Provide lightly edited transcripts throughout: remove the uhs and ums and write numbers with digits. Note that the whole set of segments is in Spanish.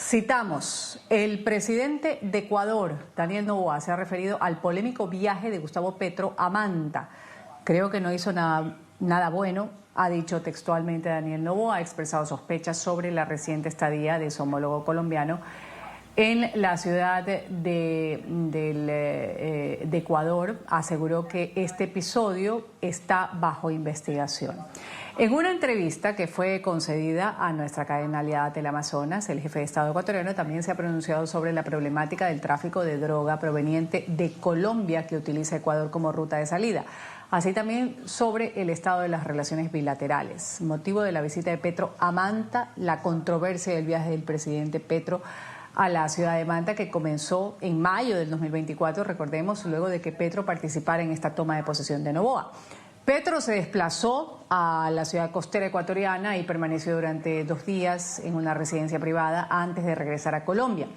Citamos, el presidente de Ecuador, Daniel Noboa, se ha referido al polémico viaje de Gustavo Petro a Manta. Creo que no hizo nada bueno, ha dicho textualmente Daniel Noboa, ha expresado sospechas sobre la reciente estadía de su homólogo colombiano en la ciudad de Ecuador. Aseguró que este episodio está bajo investigación. En una entrevista que fue concedida a nuestra cadena aliada Teleamazonas, el jefe de Estado ecuatoriano también se ha pronunciado sobre la problemática del tráfico de droga proveniente de Colombia que utiliza Ecuador como ruta de salida. Así también sobre el estado de las relaciones bilaterales. Motivo de la visita de Petro a Manta, la controversia del viaje del presidente Petro a la ciudad de Manta, que comenzó en mayo del 2024, recordemos, luego de que Petro participara en esta toma de posesión de Noboa. Petro se desplazó a la ciudad costera ecuatoriana y permaneció durante 2 días en una residencia privada antes de regresar a Colombia.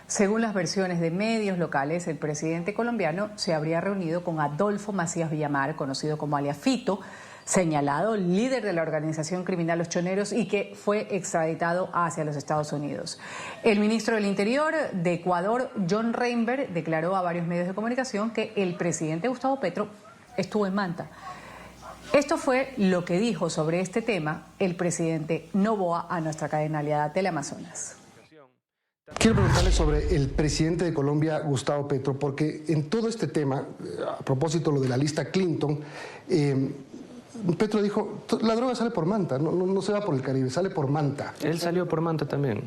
Según las versiones de medios locales, el presidente colombiano se habría reunido con Adolfo Macías Villamar, conocido como alias Fito, señalado líder de la organización criminal Los Choneros y que fue extraditado hacia los Estados Unidos. El ministro del Interior de Ecuador, John Reinberg, declaró a varios medios de comunicación que el presidente Gustavo Petro estuvo en Manta. Esto fue lo que dijo sobre este tema el presidente Noboa a nuestra cadena aliada Teleamazonas. Quiero preguntarle sobre el presidente de Colombia, Gustavo Petro, porque en todo este tema, a propósito de lo de la lista Clinton, Petro dijo, la droga sale por Manta, no se va por el Caribe, sale por Manta. Él salió por Manta también.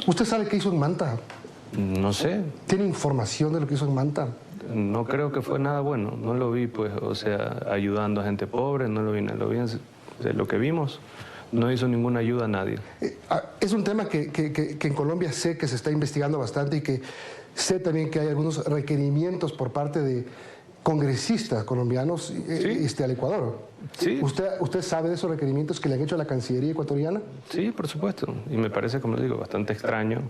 ¿Usted sabe qué hizo en Manta? No sé. ¿Tiene información de lo que hizo en Manta? No creo que fue nada bueno, no lo vi, pues, o sea, ayudando a gente pobre, no lo vi, lo que vimos, no hizo ninguna ayuda a nadie. Es un tema que en Colombia sé que se está investigando bastante y que sé también que hay algunos requerimientos por parte de congresistas colombianos ¿Sí? Al Ecuador. Sí. ¿Usted sabe de esos requerimientos que le han hecho a la Cancillería ecuatoriana? Sí, por supuesto, y me parece, como le digo, bastante extraño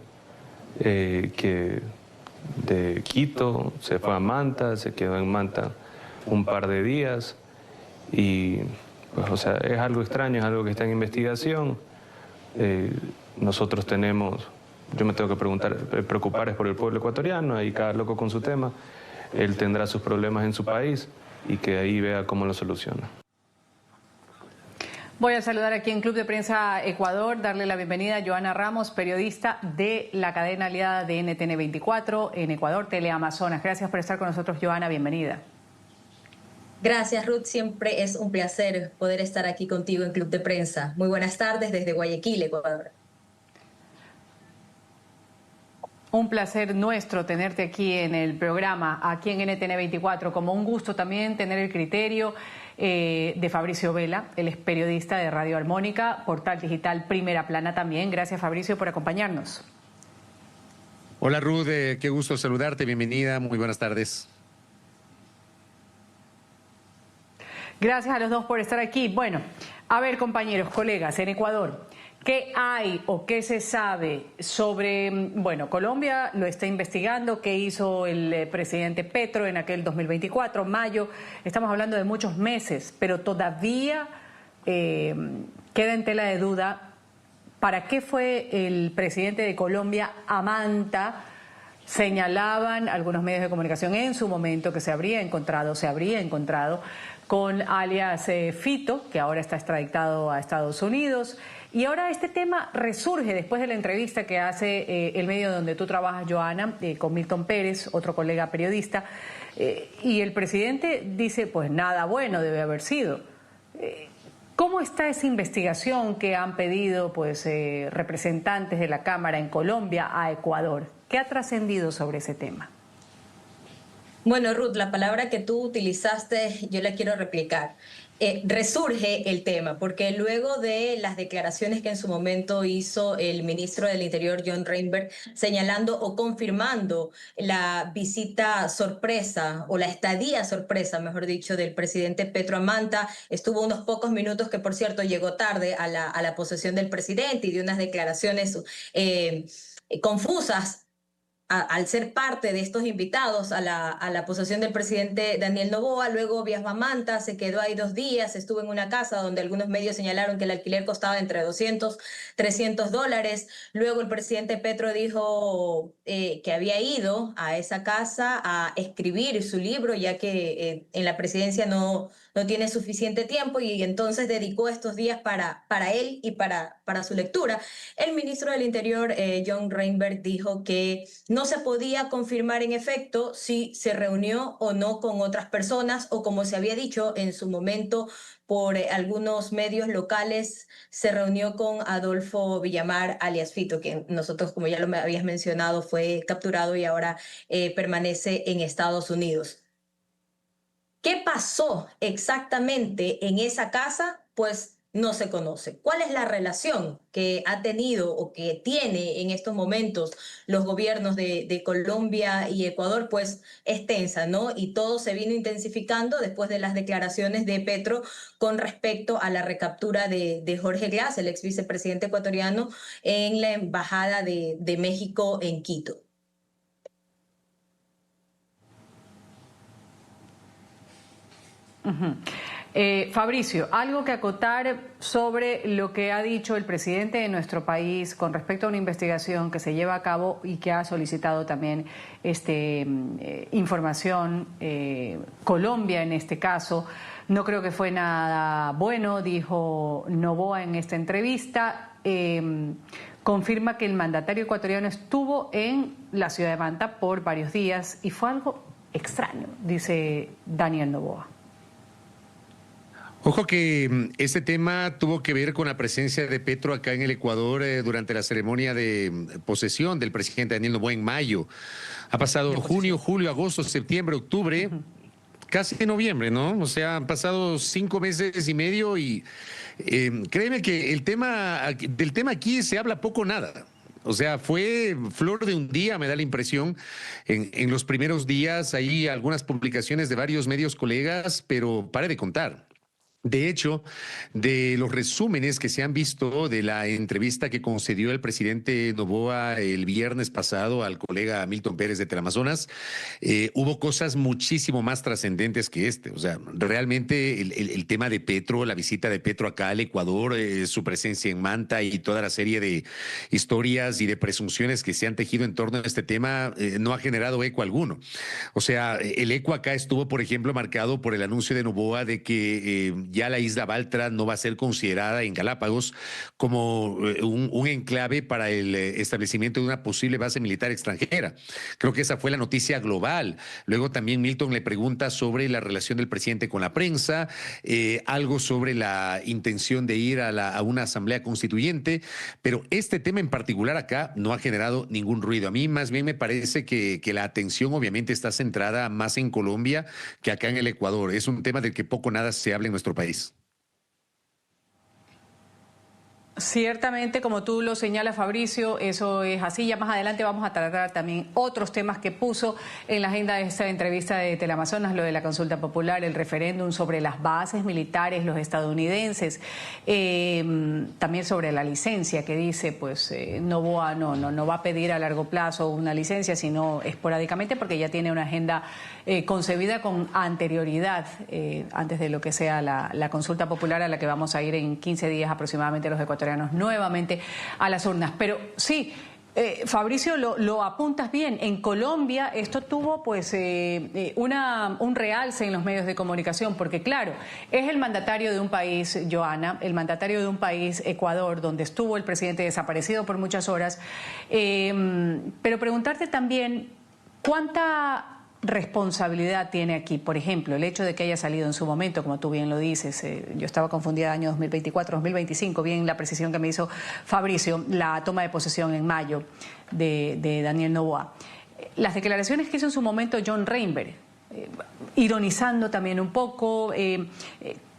que de Quito se fue a Manta, se quedó en Manta un par de días y pues, o sea, es algo extraño, es algo que está en investigación. Nosotros yo me tengo que preocupar es por el pueblo ecuatoriano, ahí cada loco con su tema, él tendrá sus problemas en su país y que ahí vea cómo lo soluciona. Voy a saludar aquí en Club de Prensa Ecuador, darle la bienvenida a Joana Ramos, periodista de la cadena aliada de NTN 24 en Ecuador, Teleamazonas. Gracias por estar con nosotros, Joana, bienvenida. Gracias, Ruth. Siempre es un placer poder estar aquí contigo en Club de Prensa. Muy buenas tardes desde Guayaquil, Ecuador. Un placer nuestro tenerte aquí en el programa, aquí en NTN 24. Como un gusto también tener el criterio de Fabricio Vela, él es periodista de Radio Armónica, portal digital Primera Plana también. Gracias, Fabricio, por acompañarnos. Hola, Ruth, qué gusto saludarte, bienvenida, muy buenas tardes. Gracias a los dos por estar aquí. Bueno, a ver, compañeros, colegas, en Ecuador, ¿qué hay o qué se sabe sobre, bueno, Colombia lo está investigando, qué hizo el presidente Petro en aquel 2024, mayo? Estamos hablando de muchos meses, pero todavía queda en tela de duda para qué fue el presidente de Colombia a Manta. Señalaban algunos medios de comunicación en su momento que se habría encontrado con alias Fito, que ahora está extraditado a Estados Unidos. Y ahora este tema resurge después de la entrevista que hace el medio donde tú trabajas, Joana, con Milton Pérez, otro colega periodista, y el presidente dice, pues nada bueno debe haber sido. ¿Cómo está esa investigación que han pedido pues, representantes de la Cámara en Colombia a Ecuador? ¿Qué ha trascendido sobre ese tema? Bueno, Ruth, la palabra que tú utilizaste yo la quiero replicar. Resurge el tema, porque luego de las declaraciones que en su momento hizo el ministro del Interior, John Reinberg, señalando o confirmando la visita sorpresa o la estadía sorpresa, mejor dicho, del presidente Petro a Manta, estuvo unos pocos minutos, que por cierto llegó tarde a la posesión del presidente y dio unas declaraciones confusas al ser parte de estos invitados a la posesión del presidente Daniel Noboa, luego viajó a Manta, se quedó ahí 2 días, estuvo en una casa donde algunos medios señalaron que el alquiler costaba entre $200, $300. Luego el presidente Petro dijo que había ido a esa casa a escribir su libro, ya que en la presidencia no tiene suficiente tiempo, y entonces dedicó estos días para él y para su lectura. El ministro del Interior, John Reinberg, dijo que no se podía confirmar en efecto si se reunió o no con otras personas, o como se había dicho en su momento por algunos medios locales, se reunió con Adolfo Villamar, alias Fito, que nosotros, como ya lo habías mencionado, fue capturado y ahora permanece en Estados Unidos. ¿Qué pasó exactamente en esa casa? Pues no se conoce. ¿Cuál es la relación que ha tenido o que tiene en estos momentos los gobiernos de Colombia y Ecuador? Pues es tensa, ¿no? Y todo se vino intensificando después de las declaraciones de Petro con respecto a la recaptura de Jorge Glass, el ex vicepresidente ecuatoriano, en la Embajada de México en Quito. Fabricio, algo que acotar sobre lo que ha dicho el presidente de nuestro país con respecto a una investigación que se lleva a cabo y que ha solicitado también información, Colombia en este caso. No creo que fue nada bueno, dijo Noboa en esta entrevista. Confirma que el mandatario ecuatoriano estuvo en la ciudad de Manta por varios días y fue algo extraño, dice Daniel Noboa. Ojo que este tema tuvo que ver con la presencia de Petro acá en el Ecuador durante la ceremonia de posesión del presidente Daniel Noboa en mayo. Ha pasado junio, julio, agosto, septiembre, octubre, casi noviembre, ¿no? O sea, han pasado 5 meses y medio y créeme que del tema aquí se habla poco o nada. O sea, fue flor de un día, me da la impresión. En los primeros días hay algunas publicaciones de varios medios colegas, pero pare de contar. De hecho, de los resúmenes que se han visto de la entrevista que concedió el presidente Noboa el viernes pasado al colega Milton Pérez de Teleamazonas, hubo cosas muchísimo más trascendentes que este. O sea, realmente el tema de Petro, la visita de Petro acá al Ecuador, su presencia en Manta y toda la serie de historias y de presunciones que se han tejido en torno a este tema no ha generado eco alguno. O sea, el eco acá estuvo, por ejemplo, marcado por el anuncio de Noboa de que ya la isla Baltra no va a ser considerada en Galápagos como un enclave para el establecimiento de una posible base militar extranjera. Creo que esa fue la noticia global. Luego también Milton le pregunta sobre la relación del presidente con la prensa, algo sobre la intención de ir a una asamblea constituyente, pero este tema en particular acá no ha generado ningún ruido. A mí más bien me parece que la atención obviamente está centrada más en Colombia que acá en el Ecuador. Es un tema del que poco o nada se habla en nuestro país. Ciertamente, como tú lo señalas, Fabricio, eso es así. Ya más adelante vamos a tratar también otros temas que puso en la agenda de esta entrevista de Teleamazonas, lo de la consulta popular, el referéndum sobre las bases militares, los estadounidenses, también sobre la licencia que dice, pues Noboa no va a pedir a largo plazo una licencia, sino esporádicamente, porque ya tiene una agenda concebida con anterioridad, antes de lo que sea la consulta popular, a la que vamos a ir en 15 días aproximadamente los ecuatorianos nuevamente a las urnas. Pero sí, Fabricio, lo apuntas bien. En Colombia esto tuvo pues un realce en los medios de comunicación, porque claro, es el mandatario de un país, Joana, el mandatario de un país, Ecuador, donde estuvo el presidente desaparecido por muchas horas, pero preguntarte también cuánta responsabilidad tiene aquí, por ejemplo, el hecho de que haya salido en su momento, como tú bien lo dices, yo estaba confundida, año 2024, 2025, bien la precisión que me hizo Fabricio, la toma de posesión en mayo de Daniel Noboa. Las declaraciones que hizo en su momento John Reinberg, ironizando también un poco,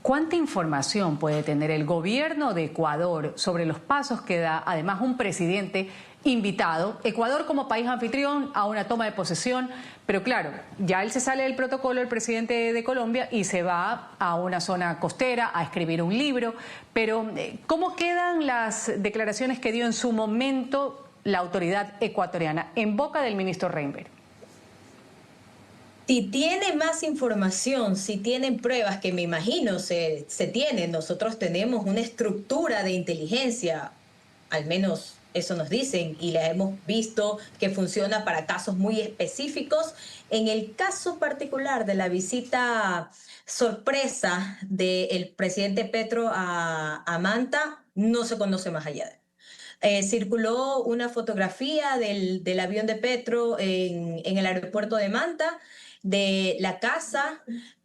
¿cuánta información puede tener el gobierno de Ecuador sobre los pasos que da, además, un presidente invitado, Ecuador como país anfitrión, a una toma de posesión? Pero claro, ya él se sale del protocolo, el presidente de Colombia, y se va a una zona costera a escribir un libro. Pero ¿cómo quedan las declaraciones que dio en su momento la autoridad ecuatoriana en boca del ministro Reinberg? Si tiene más información, si tienen pruebas, que me imagino se tienen, nosotros tenemos una estructura de inteligencia, al menos eso nos dicen, y la hemos visto que funciona para casos muy específicos. En el caso particular de la visita sorpresa del presidente Petro a Manta, no se conoce más allá de. Circuló una fotografía del avión de Petro en el aeropuerto de Manta, de la casa,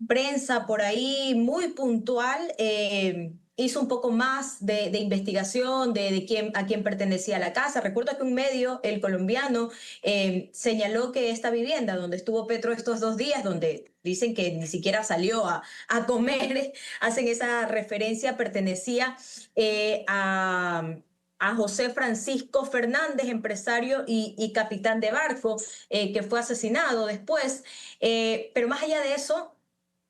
prensa por ahí muy puntual, hizo un poco más de investigación de a quién pertenecía la casa. Recuerdo que un medio, el colombiano, señaló que esta vivienda donde estuvo Petro estos 2 días, donde dicen que ni siquiera salió a comer, hacen esa referencia, pertenecía a José Francisco Fernández, empresario y capitán de barco, que fue asesinado después. Pero más allá de eso,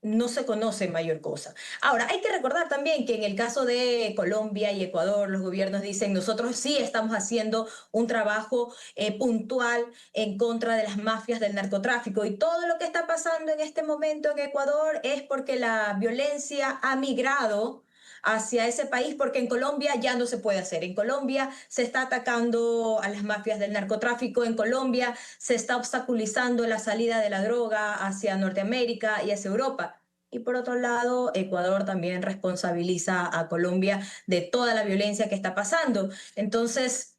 no se conoce mayor cosa. Ahora, hay que recordar también que en el caso de Colombia y Ecuador, los gobiernos dicen, nosotros sí estamos haciendo un trabajo puntual en contra de las mafias del narcotráfico, y todo lo que está pasando en este momento en Ecuador es porque la violencia ha migrado hacia ese país, porque en Colombia ya no se puede hacer. En Colombia se está atacando a las mafias del narcotráfico, en Colombia se está obstaculizando la salida de la droga hacia Norteamérica y hacia Europa. Y por otro lado, Ecuador también responsabiliza a Colombia de toda la violencia que está pasando. Entonces,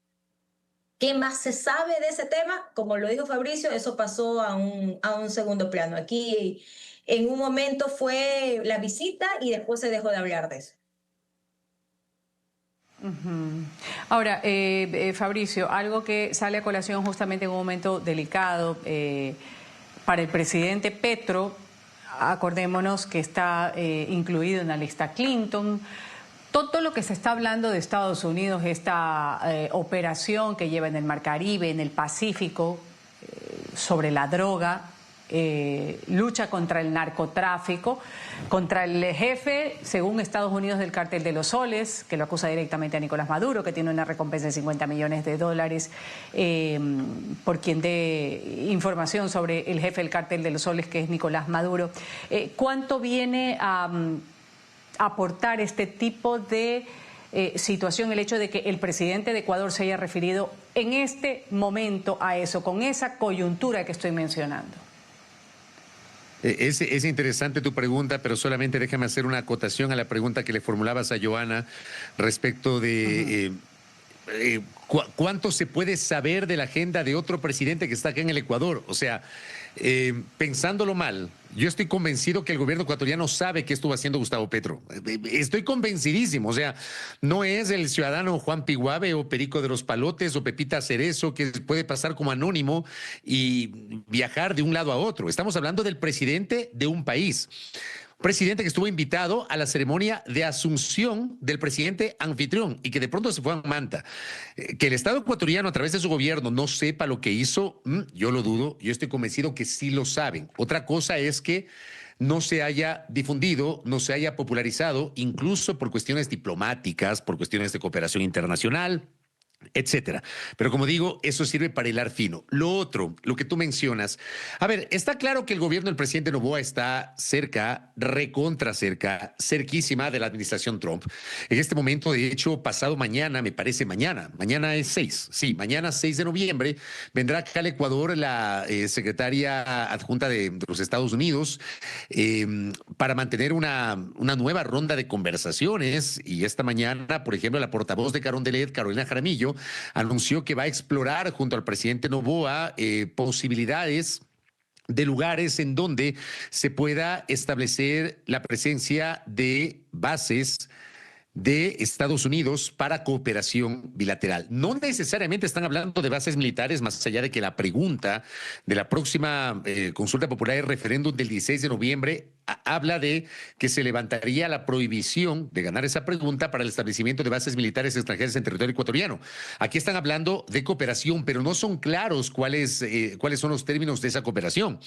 ¿qué más se sabe de ese tema? Como lo dijo Fabricio, eso pasó a un segundo plano. Aquí en un momento fue la visita y después se dejó de hablar de eso. Ahora, Fabricio, algo que sale a colación justamente en un momento delicado para el presidente Petro, acordémonos que está incluido en la lista Clinton. Todo lo que se está hablando de Estados Unidos, esta operación que lleva en el Mar Caribe, en el Pacífico, sobre la droga, lucha contra el narcotráfico, contra el jefe, según Estados Unidos, del Cártel de los Soles, que lo acusa directamente a Nicolás Maduro, que tiene una recompensa de $50 millones por quien dé información sobre el jefe del Cártel de los Soles, que es Nicolás Maduro. ¿Cuánto viene a aportar este tipo de situación el hecho de que el presidente de Ecuador se haya referido en este momento a eso, con esa coyuntura que estoy mencionando? Es interesante tu pregunta, pero solamente déjame hacer una acotación a la pregunta que le formulabas a Joana respecto de cuánto se puede saber de la agenda de otro presidente que está acá en el Ecuador. O sea, pensándolo mal, yo estoy convencido que el gobierno ecuatoriano sabe qué estuvo haciendo Gustavo Petro. Estoy convencidísimo. O sea, no es el ciudadano Juan Piguave o Perico de los Palotes o Pepita Cerezo, que puede pasar como anónimo y viajar de un lado a otro. Estamos hablando del presidente de un país. Presidente que estuvo invitado a la ceremonia de asunción del presidente anfitrión y que de pronto se fue a Manta. Que el Estado ecuatoriano, a través de su gobierno, no sepa lo que hizo, yo lo dudo. Yo estoy convencido que sí lo saben. Otra cosa es que no se haya difundido, no se haya popularizado, incluso por cuestiones diplomáticas, por cuestiones de cooperación internacional, etcétera. Pero como digo, eso sirve para hilar fino. Lo otro, lo que tú mencionas, a ver, está claro que el gobierno del presidente Noboa está cerca, recontra cerca, cerquísima de la administración Trump. En este momento, de hecho, pasado mañana, me parece mañana es 6, sí, mañana 6 de noviembre, vendrá acá al Ecuador la secretaria adjunta de los Estados Unidos para mantener una nueva ronda de conversaciones. Y esta mañana, por ejemplo, la portavoz de Carondelet, Carolina Jaramillo, anunció que va a explorar junto al presidente Noboa posibilidades de lugares en donde se pueda establecer la presencia de bases de Estados Unidos para cooperación bilateral. No necesariamente están hablando de bases militares, más allá de que la pregunta de la próxima consulta popular y referéndum del 16 de noviembre habla de que se levantaría la prohibición de ganar esa pregunta para el establecimiento de bases militares extranjeras en territorio ecuatoriano. Aquí están hablando de cooperación, pero no son claros cuáles son los términos de esa cooperación.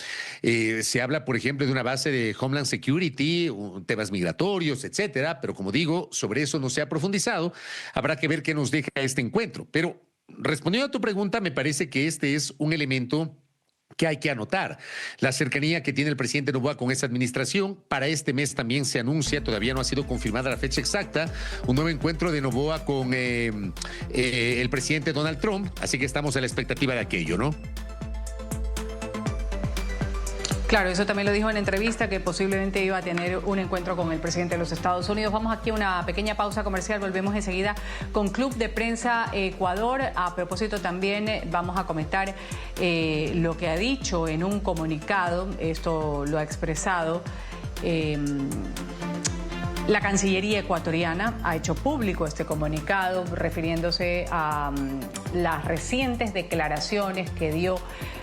Se habla, por ejemplo, de una base de Homeland Security, temas migratorios, etcétera, pero como digo, sobre eso no se ha profundizado. Habrá que ver qué nos deja este encuentro. Pero respondiendo a tu pregunta, me parece que este es un elemento que hay que anotar. La cercanía que tiene el presidente Noboa con esta administración. Para este mes también se anuncia, todavía no ha sido confirmada la fecha exacta, un nuevo encuentro de Noboa con el presidente Donald Trump, así que estamos a la expectativa de aquello, ¿no? Claro, eso también lo dijo en entrevista, que posiblemente iba a tener un encuentro con el presidente de los Estados Unidos. Vamos aquí a una pequeña pausa comercial, volvemos enseguida con Club de Prensa Ecuador. A propósito también vamos a comentar lo que ha dicho en un comunicado, esto lo ha expresado la Cancillería ecuatoriana, ha hecho público este comunicado refiriéndose a las recientes declaraciones que dio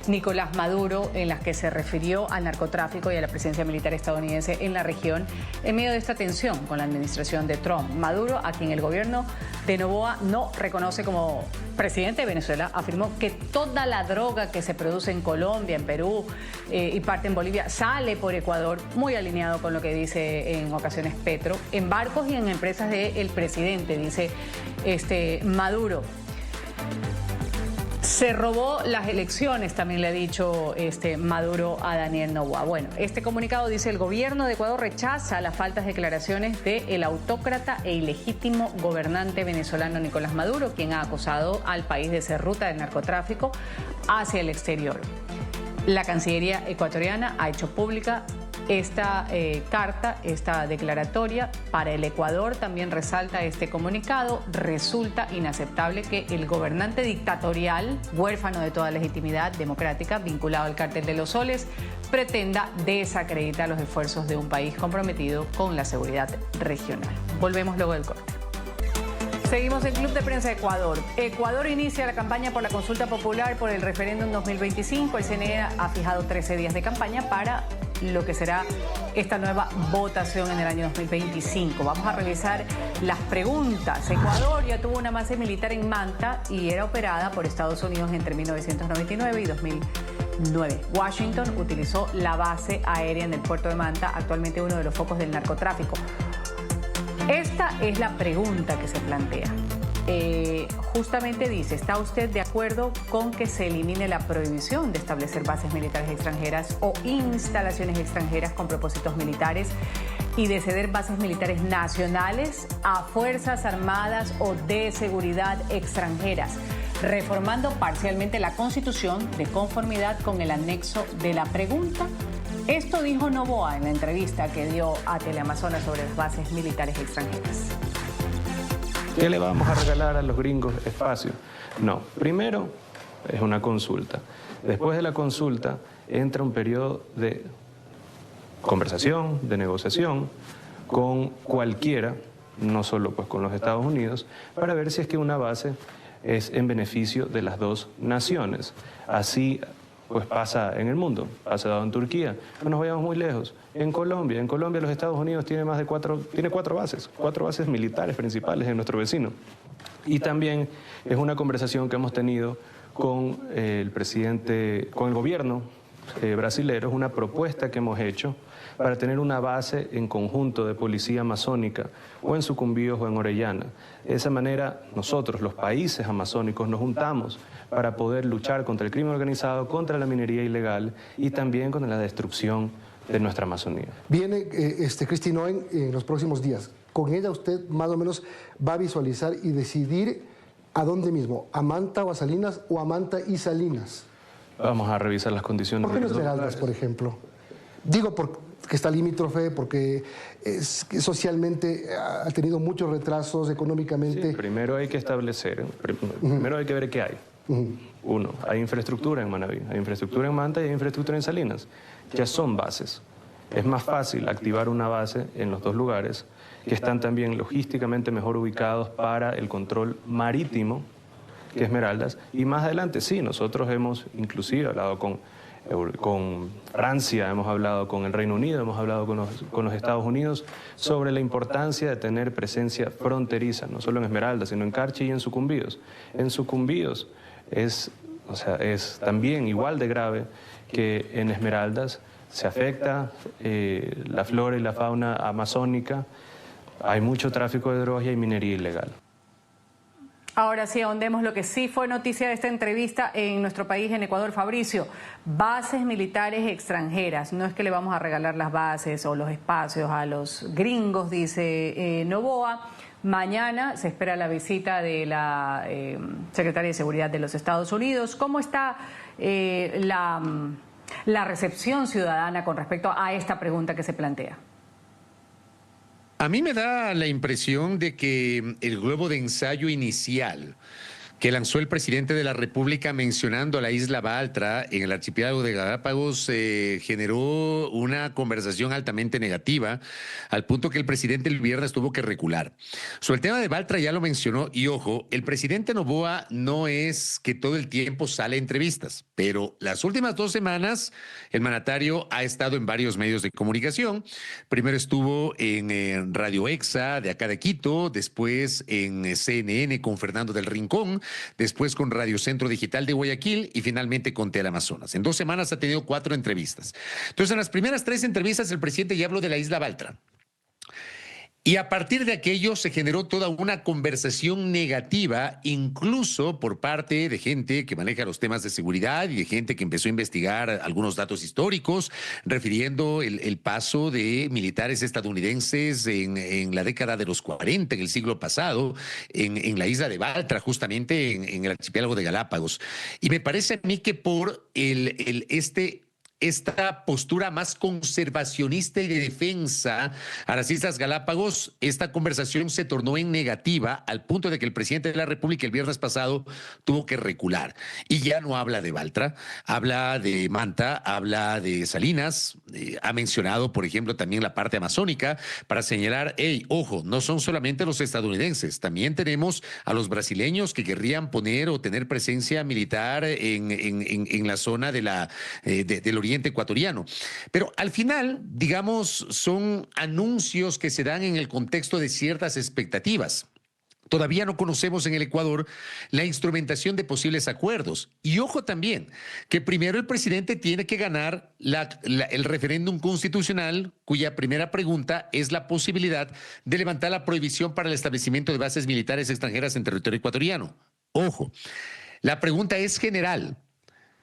Nicolás Maduro, en las que se refirió al narcotráfico y a la presencia militar estadounidense en la región en medio de esta tensión con la administración de Trump. Maduro, a quien el gobierno de Noboa no reconoce como presidente de Venezuela, afirmó que toda la droga que se produce en Colombia, en Perú y parte en Bolivia sale por Ecuador, muy alineado con lo que dice en ocasiones Petro, en barcos y en empresas del presidente, dice Maduro. Se robó las elecciones, también le ha dicho Maduro a Daniel Noboa. Bueno, este comunicado dice: el gobierno de Ecuador rechaza las faltas declaraciones del autócrata e ilegítimo gobernante venezolano Nicolás Maduro, quien ha acusado al país de ser ruta del narcotráfico hacia el exterior. La Cancillería ecuatoriana ha hecho pública esta carta, esta declaratoria. Para el Ecuador, también resalta este comunicado, resulta inaceptable que el gobernante dictatorial, huérfano de toda legitimidad democrática, vinculado al cártel de los soles, pretenda desacreditar los esfuerzos de un país comprometido con la seguridad regional. Volvemos luego del corte. Seguimos en Club de Prensa Ecuador. Ecuador inicia la campaña por la consulta popular por el referéndum 2025. El CNE ha fijado 13 días de campaña para lo que será esta nueva votación en el año 2025. Vamos a revisar las preguntas. Ecuador ya tuvo una base militar en Manta y era operada por Estados Unidos entre 1999 y 2009. Washington utilizó la base aérea en el puerto de Manta, actualmente uno de los focos del narcotráfico. Esta es la pregunta que se plantea. Justamente dice: ¿está usted de acuerdo con que se elimine la prohibición de establecer bases militares extranjeras o instalaciones extranjeras con propósitos militares y de ceder bases militares nacionales a fuerzas armadas o de seguridad extranjeras, reformando parcialmente la Constitución de conformidad con el anexo de la pregunta? Esto dijo Noboa en la entrevista que dio a Teleamazonas sobre las bases militares extranjeras. ¿Qué le vamos a regalar a los gringos? Espacio. No, primero es una consulta. Después de la consulta entra un periodo de conversación, de negociación con cualquiera, no solo pues con los Estados Unidos, para ver si es que una base es en beneficio de las dos naciones. Así pues pasa en el mundo, pasa dado en Turquía. No nos vayamos muy lejos. En Colombia los Estados Unidos tiene cuatro bases militares principales en nuestro vecino. Y también es una conversación que hemos tenido con el presidente, con el gobierno brasilero, es una propuesta que hemos hecho para tener una base en conjunto de policía amazónica o en Sucumbíos o en Orellana. De esa manera nosotros, los países amazónicos, nos juntamos para poder luchar contra el crimen organizado, contra la minería ilegal y también contra la destrucción de nuestra Amazonía. Viene Kristi Noem en los próximos días. Con ella usted más o menos va a visualizar y decidir a dónde mismo, a Manta o a Salinas o a Manta y Salinas. Vamos a revisar las condiciones. ¿Por qué no Esmeraldas, por ejemplo? Digo porque está limítrofe, porque socialmente ha tenido muchos retrasos económicamente. Sí, primero hay que establecer, primero hay que ver qué hay. Uno, hay infraestructura en Manabí, hay infraestructura en Manta y hay infraestructura en Salinas. Ya son bases. Es más fácil activar una base en los dos lugares que están también logísticamente mejor ubicados para el control marítimo que Esmeraldas. Y más adelante, sí, nosotros hemos inclusive hablado con Francia, hemos hablado con el Reino Unido, hemos hablado con los Estados Unidos sobre la importancia de tener presencia fronteriza, no solo en Esmeraldas, sino en Carchi y en Sucumbíos. En Sucumbíos es también igual de grave que en Esmeraldas. Se afecta la flora y la fauna amazónica, hay mucho tráfico de drogas y hay minería ilegal. Ahora sí, ahondemos lo que sí fue noticia de esta entrevista en nuestro país, en Ecuador, Fabricio. Bases militares extranjeras. No es que le vamos a regalar las bases o los espacios a los gringos, dice Noboa. Mañana se espera la visita de la secretaria de Seguridad de los Estados Unidos. ¿Cómo está la recepción ciudadana con respecto a esta pregunta que se plantea? A mí me da la impresión de que el globo de ensayo inicial que lanzó el presidente de la República mencionando a la isla Baltra en el archipiélago de Galápagos generó una conversación altamente negativa, al punto que el presidente el viernes tuvo que recular. Sobre el tema de Baltra ya lo mencionó, y ojo, el presidente Noboa no es que todo el tiempo sale a entrevistas, pero las últimas 2 semanas el mandatario ha estado en varios medios de comunicación. Primero estuvo en Radio Exa de acá de Quito, después en CNN con Fernando del Rincón, después con Radio Centro Digital de Guayaquil y finalmente con Teleamazonas. En 2 semanas ha tenido 4 entrevistas. Entonces, en las primeras 3 entrevistas el presidente ya habló de la isla Baltra. Y a partir de aquello se generó toda una conversación negativa, incluso por parte de gente que maneja los temas de seguridad y de gente que empezó a investigar algunos datos históricos, refiriendo el paso de militares estadounidenses en la década de los 40, en el siglo pasado, en la isla de Baltra, justamente en el archipiélago de Galápagos. Y me parece a mí que por esta postura más conservacionista y de defensa a las Islas Galápagos, esta conversación se tornó en negativa al punto de que el presidente de la República el viernes pasado tuvo que recular y ya no habla de Baltra, habla de Manta, habla de Salinas, ha mencionado, por ejemplo, también la parte amazónica para señalar, hey, ojo, no son solamente los estadounidenses, también tenemos a los brasileños que querrían poner o tener presencia militar en la zona del oriente ecuatoriano. Pero al final, digamos, son anuncios que se dan en el contexto de ciertas expectativas. Todavía no conocemos en el Ecuador la instrumentación de posibles acuerdos. Y ojo también, que primero el presidente tiene que ganar el referéndum constitucional, cuya primera pregunta es la posibilidad de levantar la prohibición para el establecimiento de bases militares extranjeras en territorio ecuatoriano. Ojo, la pregunta es general.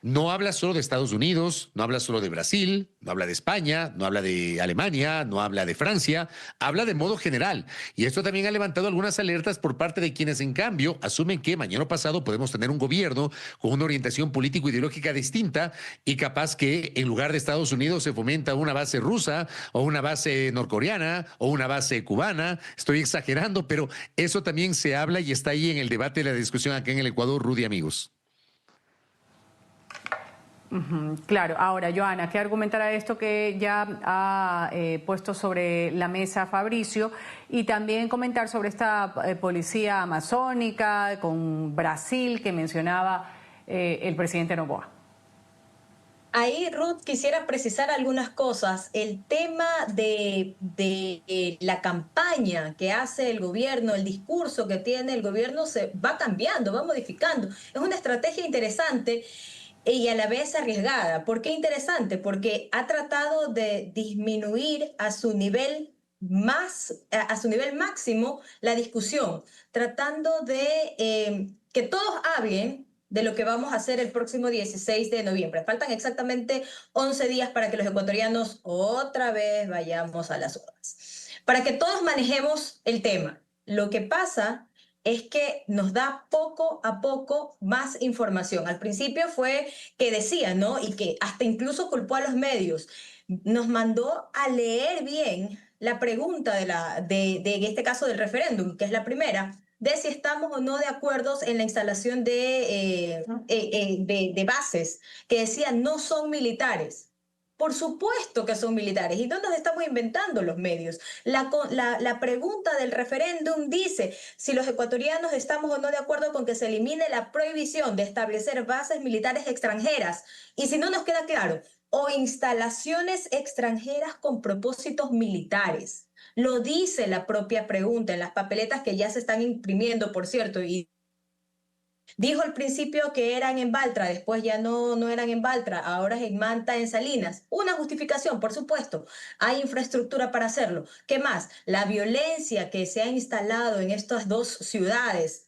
No habla solo de Estados Unidos, no habla solo de Brasil, no habla de España, no habla de Alemania, no habla de Francia, habla de modo general. Y esto también ha levantado algunas alertas por parte de quienes, en cambio, asumen que mañana pasado podemos tener un gobierno con una orientación político-ideológica distinta y capaz que en lugar de Estados Unidos se fomenta una base rusa o una base norcoreana o una base cubana. Estoy exagerando, pero eso también se habla y está ahí en el debate y la discusión acá en el Ecuador, Rudy, amigos. Claro. Ahora, Joana, ¿qué argumentar a esto que ya ha puesto sobre la mesa Fabricio? Y también comentar sobre esta policía amazónica con Brasil que mencionaba el presidente Noboa. Ahí, Ruth, quisiera precisar algunas cosas. El tema de la campaña que hace el gobierno, el discurso que tiene el gobierno se va cambiando, va modificando. Es una estrategia interesante y a la vez arriesgada. ¿Por qué interesante? Porque ha tratado de disminuir a su nivel máximo la discusión, tratando de que todos hablen de lo que vamos a hacer el próximo 16 de noviembre. Faltan exactamente 11 días para que los ecuatorianos otra vez vayamos a las urnas, para que todos manejemos el tema. Lo que pasa es que nos da poco a poco más información. Al principio fue que decía, ¿no? Y que hasta incluso culpó a los medios. Nos mandó a leer bien la pregunta en este caso del referéndum, que es la primera, de si estamos o no de acuerdo en la instalación de bases, que decían no son militares. Por supuesto que son militares. ¿Y dónde nos estamos inventando los medios? La pregunta del referéndum dice si los ecuatorianos estamos o no de acuerdo con que se elimine la prohibición de establecer bases militares extranjeras. Y si no nos queda claro, o instalaciones extranjeras con propósitos militares. Lo dice la propia pregunta en las papeletas que ya se están imprimiendo, por cierto, y dijo al principio que eran en Baltra, después ya no eran en Baltra, ahora es en Manta, en Salinas. Una justificación, por supuesto. Hay infraestructura para hacerlo. ¿Qué más? La violencia que se ha instalado en estas 2 ciudades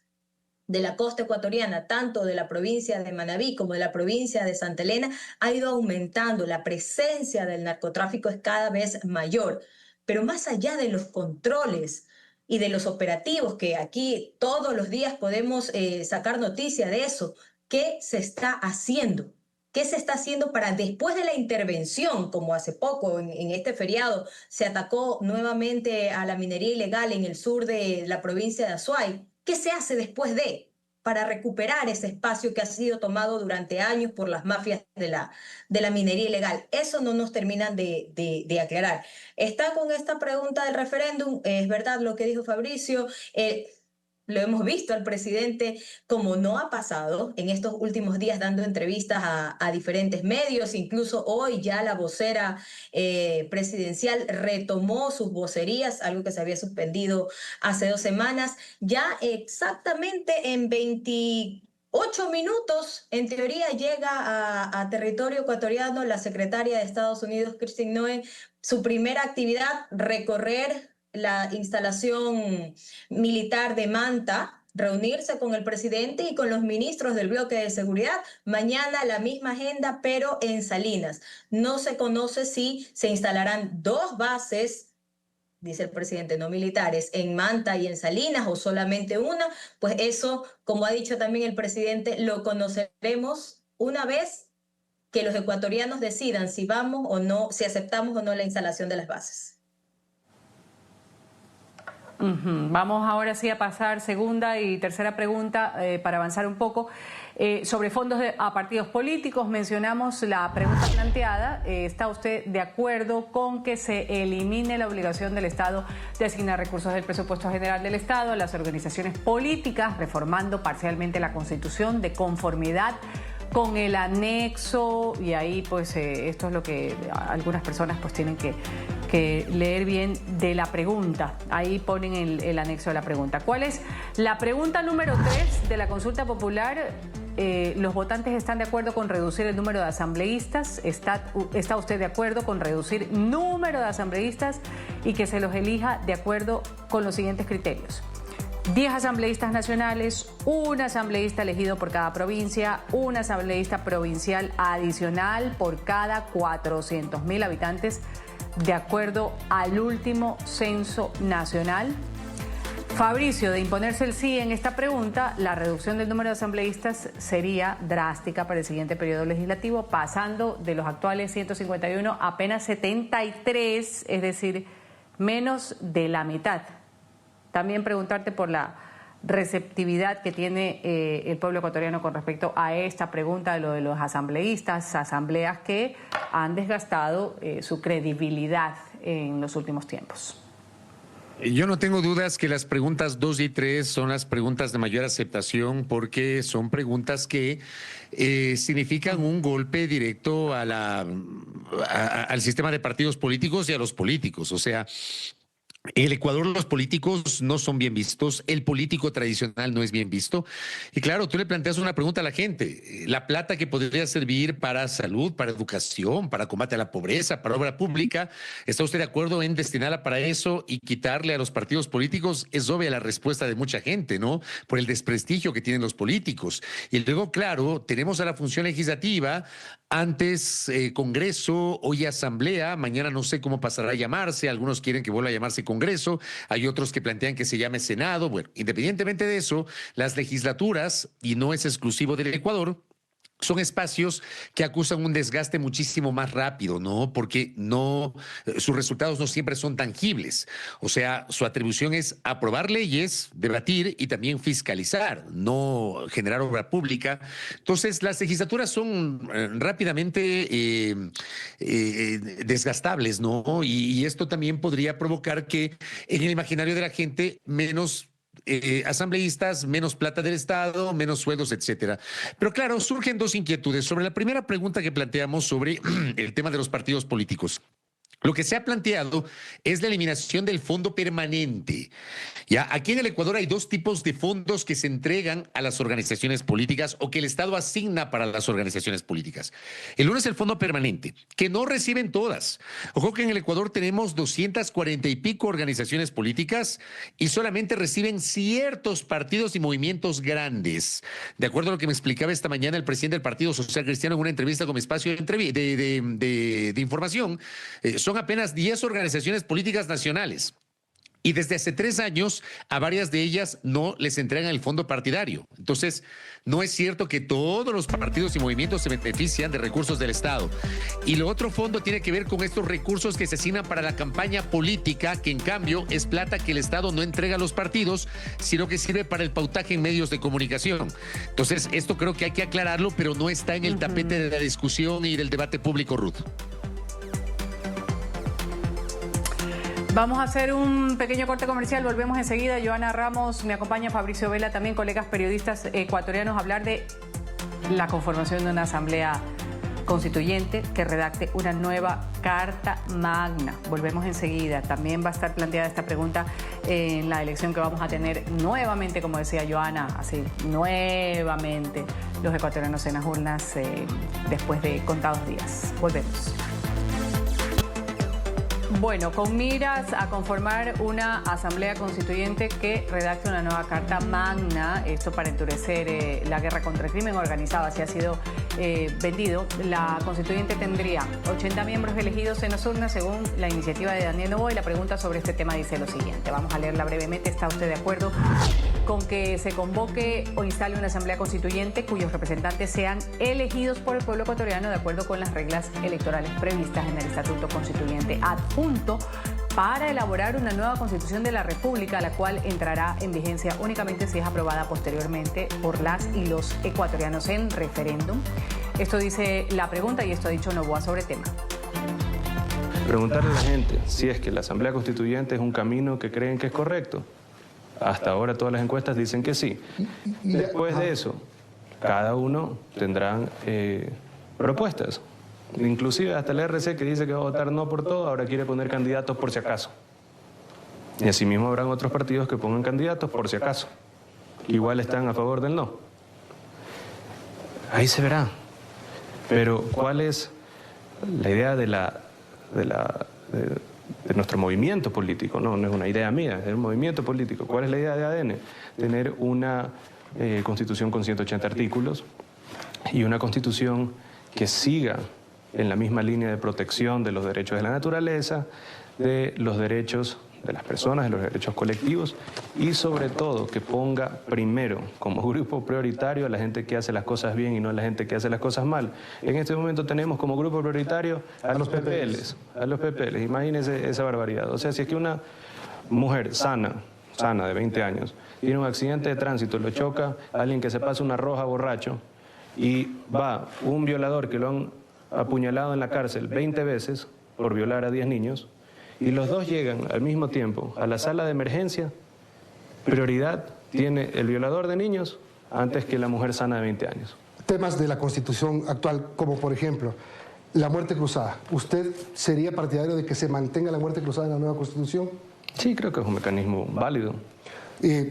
de la costa ecuatoriana, tanto de la provincia de Manabí como de la provincia de Santa Elena, ha ido aumentando. La presencia del narcotráfico es cada vez mayor. Pero más allá de los controles y de los operativos, que aquí todos los días podemos sacar noticia de eso, ¿qué se está haciendo? ¿Qué se está haciendo para después de la intervención, como hace poco en este feriado se atacó nuevamente a la minería ilegal en el sur de la provincia de Azuay? ¿Qué se hace después para recuperar ese espacio que ha sido tomado durante años por las mafias de la minería ilegal? Eso no nos terminan de aclarar. Está con esta pregunta del referéndum, es verdad lo que dijo Fabricio, lo hemos visto al presidente, como no ha pasado en estos últimos días, dando entrevistas a diferentes medios. Incluso hoy ya la vocera presidencial retomó sus vocerías, algo que se había suspendido hace 2 semanas. Ya exactamente en 28 minutos, en teoría, llega a territorio ecuatoriano la secretaria de Estados Unidos, Christine Noem. Su primera actividad, recorrer la instalación militar de Manta, reunirse con el presidente y con los ministros del bloque de seguridad. Mañana la misma agenda, pero en Salinas. No se conoce si se instalarán 2 bases, dice el presidente, no militares, en Manta y en Salinas, o solamente una. Pues eso, como ha dicho también el presidente, lo conoceremos una vez que los ecuatorianos decidan si vamos o no, si aceptamos o no la instalación de las bases. Vamos ahora sí a pasar segunda y tercera pregunta para avanzar un poco. Sobre fondos a partidos políticos, mencionamos la pregunta planteada. ¿Está usted de acuerdo con que se elimine la obligación del Estado de asignar recursos del presupuesto general del Estado a las organizaciones políticas, reformando parcialmente la Constitución de conformidad con el anexo? Y ahí pues esto es lo que algunas personas pues tienen que leer bien de la pregunta. Ahí ponen el anexo de la pregunta. ¿Cuál es la pregunta número 3 de la consulta popular? Los votantes están de acuerdo con reducir el número de asambleístas. ¿Está usted de acuerdo con reducir número de asambleístas y que se los elija de acuerdo con los siguientes criterios? 10 asambleístas nacionales, un asambleísta elegido por cada provincia, un asambleísta provincial adicional por cada 400.000 habitantes, de acuerdo al último censo nacional. Fabricio, de imponerse el sí en esta pregunta, la reducción del número de asambleístas sería drástica para el siguiente periodo legislativo, pasando de los actuales 151 a apenas 73, es decir, menos de la mitad. También preguntarte por la receptividad que tiene el pueblo ecuatoriano con respecto a esta pregunta de lo de los asambleístas, asambleas que han desgastado su credibilidad en los últimos tiempos. Yo no tengo dudas que las preguntas 2 y 3 son las preguntas de mayor aceptación, porque son preguntas que significan un golpe directo al sistema de partidos políticos y a los políticos. O sea, en el Ecuador los políticos no son bien vistos, el político tradicional no es bien visto. Y claro, tú le planteas una pregunta a la gente: la plata que podría servir para salud, para educación, para combate a la pobreza, para obra pública, ¿está usted de acuerdo en destinarla para eso y quitarle a los partidos políticos? Es obvia la respuesta de mucha gente, ¿no? Por el desprestigio que tienen los políticos. Y luego, claro, tenemos a la función legislativa, antes Congreso, hoy Asamblea, mañana no sé cómo pasará a llamarse, algunos quieren que vuelva a llamarse Congreso, hay otros que plantean que se llame Senado. Bueno, independientemente de eso, las legislaturas, y no es exclusivo del Ecuador, son espacios que acusan un desgaste muchísimo más rápido, ¿no? Porque sus resultados no siempre son tangibles. O sea, su atribución es aprobar leyes, debatir y también fiscalizar, no generar obra pública. Entonces, las legislaturas son rápidamente desgastables, ¿no? Y esto también podría provocar que en el imaginario de la gente menos asambleístas, menos plata del Estado, menos sueldos, etcétera. Pero claro, surgen 2 inquietudes. Sobre la primera pregunta que planteamos sobre el tema de los partidos políticos. Lo que se ha planteado es la eliminación del fondo permanente. Ya, aquí en el Ecuador hay dos tipos de fondos que se entregan a las organizaciones políticas o que el Estado asigna para las organizaciones políticas. El uno es el fondo permanente, que no reciben todas. Ojo que en el Ecuador tenemos 240 y pico organizaciones políticas y solamente reciben ciertos partidos y movimientos grandes. De acuerdo a lo que me explicaba esta mañana el presidente del Partido Social Cristiano en una entrevista con mi espacio de información, son apenas 10 organizaciones políticas nacionales. Y desde hace 3 años a varias de ellas no les entregan el fondo partidario. Entonces, no es cierto que todos los partidos y movimientos se benefician de recursos del Estado. Y lo otro fondo tiene que ver con estos recursos que se asignan para la campaña política, que en cambio es plata que el Estado no entrega a los partidos, sino que sirve para el pautaje en medios de comunicación. Entonces, esto creo que hay que aclararlo, pero no está en el tapete de la discusión y del debate público, Ruth. Vamos a hacer un pequeño corte comercial, volvemos enseguida. Joana Ramos, me acompaña Fabricio Vela, también colegas periodistas ecuatorianos, a hablar de la conformación de una asamblea constituyente que redacte una nueva Carta Magna. Volvemos enseguida. También va a estar planteada esta pregunta en la elección que vamos a tener nuevamente, como decía Joana, así, nuevamente los ecuatorianos en las urnas después de contados días. Volvemos. Bueno, con miras a conformar una asamblea constituyente que redacte una nueva Carta Magna, esto para endurecer la guerra contra el crimen organizado, así ha sido vendido. La constituyente tendría 80 miembros elegidos en las urnas según la iniciativa de Daniel Noboa, y la pregunta sobre este tema dice lo siguiente. Vamos a leerla brevemente. ¿Está usted de acuerdo con que se convoque o instale una asamblea constituyente cuyos representantes sean elegidos por el pueblo ecuatoriano de acuerdo con las reglas electorales previstas en el Estatuto Constituyente adjunto para elaborar una nueva Constitución de la República, la cual entrará en vigencia únicamente si es aprobada posteriormente por las y los ecuatorianos en referéndum? Esto dice la pregunta y esto ha dicho Noboa sobre el tema. Preguntarle a la gente si es que la Asamblea Constituyente es un camino que creen que es correcto. Hasta ahora todas las encuestas dicen que sí. Después de eso, cada uno tendrá propuestas. Inclusive hasta el RC, que dice que va a votar no por todo, ahora quiere poner candidatos por si acaso. Y asimismo habrán otros partidos que pongan candidatos por si acaso. Igual están a favor del no. Ahí se verá. Pero ¿cuál es la idea de nuestro movimiento político? No es una idea mía, es un movimiento político. ¿Cuál es la idea de ADN? Tener una constitución con 180 artículos y una constitución que siga en la misma línea de protección de los derechos de la naturaleza, de los derechos de las personas, de los derechos colectivos, y sobre todo que ponga primero como grupo prioritario a la gente que hace las cosas bien y no a la gente que hace las cosas mal. En este momento tenemos como grupo prioritario a los PPLs, imagínense esa barbaridad. O sea, si es que una mujer sana de 20 años, tiene un accidente de tránsito, lo choca a alguien que se pasa una roja borracho, y va un violador que lo han apuñalado en la cárcel 20 veces por violar a 10 niños, y los dos llegan al mismo tiempo a la sala de emergencia, prioridad tiene el violador de niños antes que la mujer sana de 20 años. Temas de la Constitución actual, como por ejemplo la muerte cruzada. ¿Usted sería partidario de que se mantenga la muerte cruzada en la nueva Constitución? Sí, creo que es un mecanismo válido.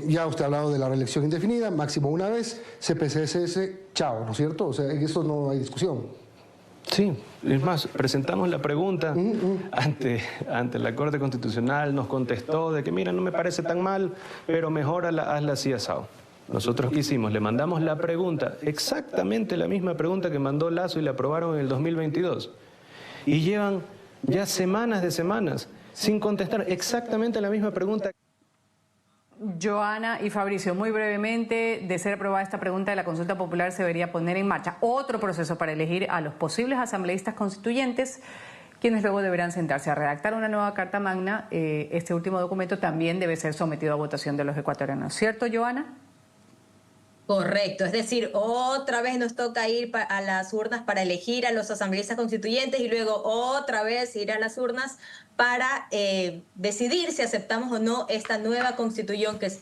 Ya usted ha hablado de la reelección indefinida, máximo una vez, CPCSS, chao, ¿no es cierto? O sea, en eso no hay discusión. Sí, es más, presentamos la pregunta ante la Corte Constitucional, nos contestó de que mira, no me parece tan mal, pero mejor hazla así asado. Nosotros ¿qué hicimos? Le mandamos la pregunta, exactamente la misma pregunta que mandó Lasso y la aprobaron en el 2022. Y llevan ya semanas de semanas sin contestar exactamente la misma pregunta. Joana y Fabricio, muy brevemente, de ser aprobada esta pregunta de la consulta popular, se debería poner en marcha otro proceso para elegir a los posibles asambleístas constituyentes, quienes luego deberán sentarse a redactar una nueva Carta Magna. Este último documento también debe ser sometido a votación de los ecuatorianos, ¿cierto, Joana? Correcto, es decir, otra vez nos toca ir a las urnas para elegir a los asambleístas constituyentes y luego otra vez ir a las urnas para decidir si aceptamos o no esta nueva constitución, que es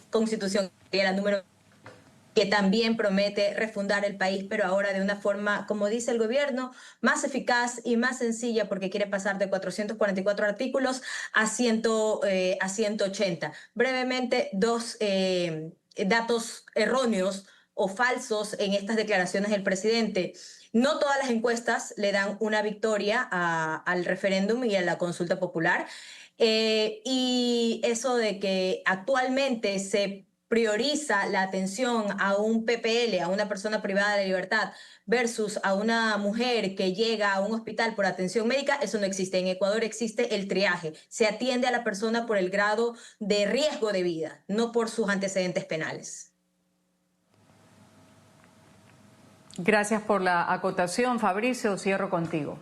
la número que también promete refundar el país, pero ahora de una forma, como dice el gobierno, más eficaz y más sencilla, porque quiere pasar de 444 artículos a 180. Brevemente, dos datos erróneos o falsos en estas declaraciones del presidente. No todas las encuestas le dan una victoria al referéndum y a la consulta popular. Y eso de que actualmente se prioriza la atención a un PPL, a una persona privada de libertad, versus a una mujer que llega a un hospital por atención médica, eso no existe. En Ecuador existe el triaje. Se atiende a la persona por el grado de riesgo de vida, no por sus antecedentes penales. Gracias por la acotación, Fabricio. Cierro contigo.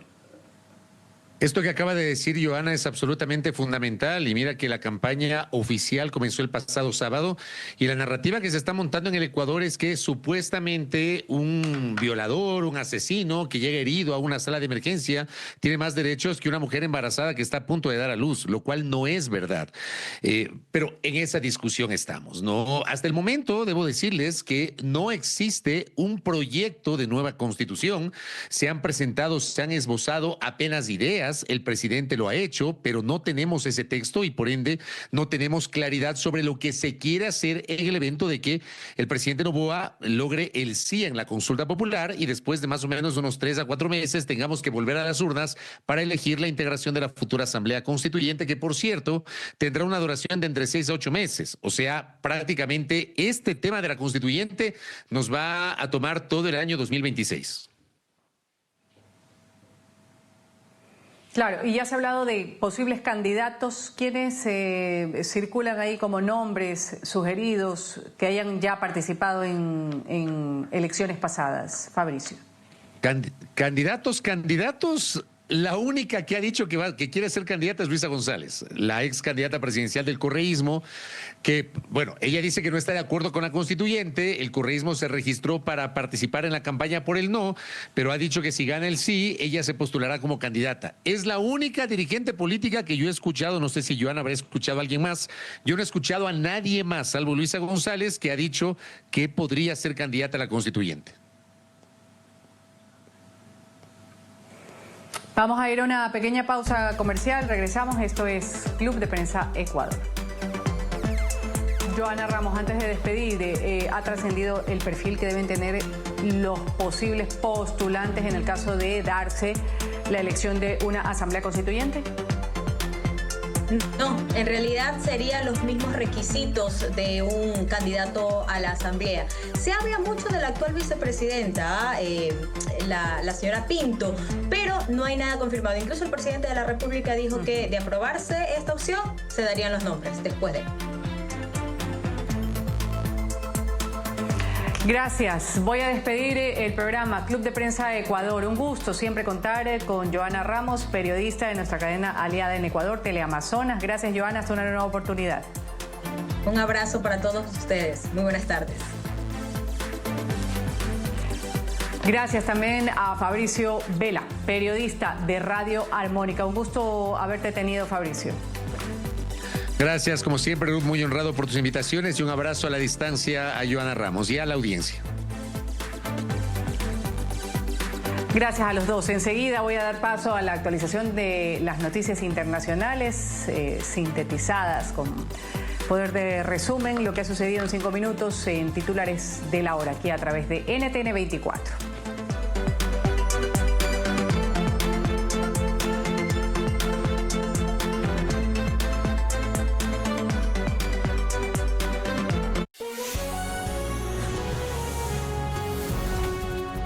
Esto que acaba de decir Joana es absolutamente fundamental y mira que la campaña oficial comenzó el pasado sábado y la narrativa que se está montando en el Ecuador es que supuestamente un violador, un asesino que llega herido a una sala de emergencia tiene más derechos que una mujer embarazada que está a punto de dar a luz, lo cual no es verdad. Pero en esa discusión estamos, ¿no? Hasta el momento debo decirles que no existe un proyecto de nueva constitución, se han presentado, se han esbozado apenas ideas. El presidente lo ha hecho, pero no tenemos ese texto y por ende no tenemos claridad sobre lo que se quiere hacer en el evento de que el presidente Noboa logre el sí en la consulta popular y después de más o menos unos 3 a 4 meses tengamos que volver a las urnas para elegir la integración de la futura Asamblea Constituyente, que por cierto tendrá una duración de entre 6 a 8 meses. O sea, prácticamente este tema de la Constituyente nos va a tomar todo el año 2026. Claro, y ya se ha hablado de posibles candidatos. ¿Quiénes circulan ahí como nombres sugeridos que hayan ya participado en elecciones pasadas, Fabricio? Candidatos. La única que ha dicho que quiere ser candidata es Luisa González, la ex candidata presidencial del correísmo, que, bueno, ella dice que no está de acuerdo con la constituyente, el correísmo se registró para participar en la campaña por el no, pero ha dicho que si gana el sí, ella se postulará como candidata. Es la única dirigente política que yo he escuchado, no sé si Joana habrá escuchado a alguien más, yo no he escuchado a nadie más, salvo Luisa González, que ha dicho que podría ser candidata a la constituyente. Vamos a ir a una pequeña pausa comercial, regresamos, esto es Club de Prensa Ecuador. Joana Ramos, antes de despedir, ha trascendido el perfil que deben tener los posibles postulantes en el caso de darse la elección de una asamblea constituyente. No, en realidad serían los mismos requisitos de un candidato a la asamblea. Se habla mucho de la actual vicepresidenta, la señora Pinto, pero no hay nada confirmado. Incluso el presidente de la República dijo que de aprobarse esta opción se darían los nombres después de. Gracias. Voy a despedir el programa Club de Prensa Ecuador. Un gusto siempre contar con Joana Ramos, periodista de nuestra cadena aliada en Ecuador, Teleamazonas. Gracias, Joana. Hasta una nueva oportunidad. Un abrazo para todos ustedes. Muy buenas tardes. Gracias también a Fabricio Vela, periodista de Radio Armónica. Un gusto haberte tenido, Fabricio. Gracias, como siempre, Ruth, muy honrado por tus invitaciones y un abrazo a la distancia a Joana Ramos y a la audiencia. Gracias a los dos. Enseguida voy a dar paso a la actualización de las noticias internacionales sintetizadas con poder de resumen, lo que ha sucedido en 5 minutos en titulares de la hora, aquí a través de NTN 24.